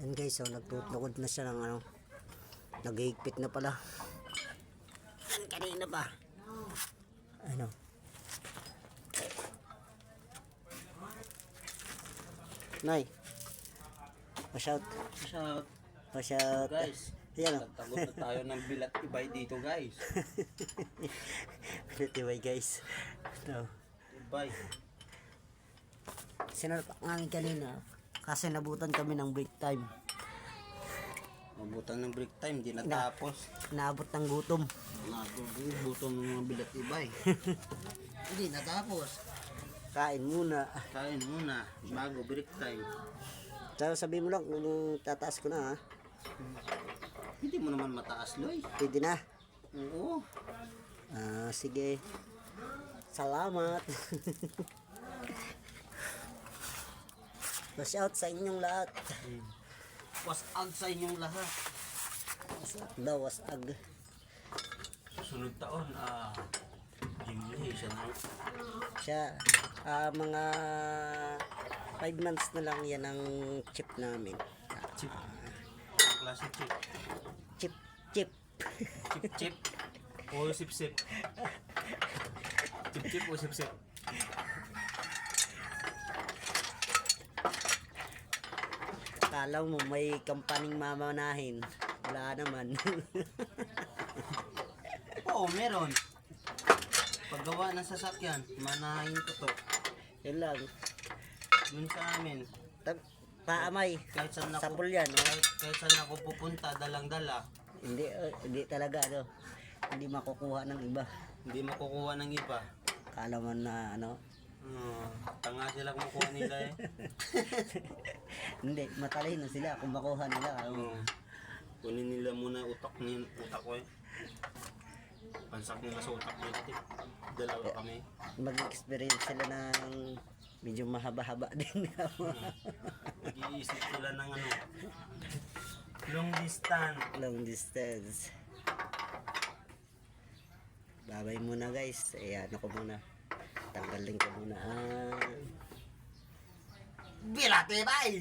Yan guys, so nagtutlukod na siya ng ano, naghihigpit na pala. Yan kanina pa. Ano? Nay. Pa-shout. Shout Pa-shout. guys. Yan o. Tagtagot na tayo ng bilat ibay dito guys. Pinatibay guys. No. Ibay. Sinarap ang kanina. Kasi nabutan kami ng break time. Mabutan ng break time, di natapos. Naabot ng gutom. Nagugutom ng mga bilat ibay. Hindi natapos. Kain muna. Kain muna bago break time. So, sabi mo lang kung tataas ko na ha. Hindi mo naman mataas, Loy. Pwede na. Oo. Sige. Salamat. Shout sa inyong lahat. Wasag sa inyong lahat. Wasag daw, wasag. Sunod taon, Jimmy, siya na. Siya, mga 5 months na lang yan ang chip namin. Chip. Klase chip. Chip, chip. Chip chip. O sip sip. Chip chip o sip sip. Kala mo may kampaning mamanahin. Wala naman. Oo, meron. Paggawa ng sasakyan, manahin ko to. Yun lang. Yun sa amin. Paamay. Kahit saan Sa ako, pulyan. kahit saan ako pupunta, dalang-dala. Hindi talaga ano. Hindi makukuha ng iba. Hindi makukuha ng iba. Kala mo na ano. Tanga sila kumukuha nila eh. Hindi, matalino sila kung makuha nila. Kunin nila muna utak ko eh. Pansak nila sa utak nila. Dalawa kami. Mag-experience sila ng medyo mahaba-haba din. Nag-iisip sila ng ano. Long distance. Long distance. Babay muna guys. Ano ko muna. Tanggalin ko muna. Bilat eh, bye!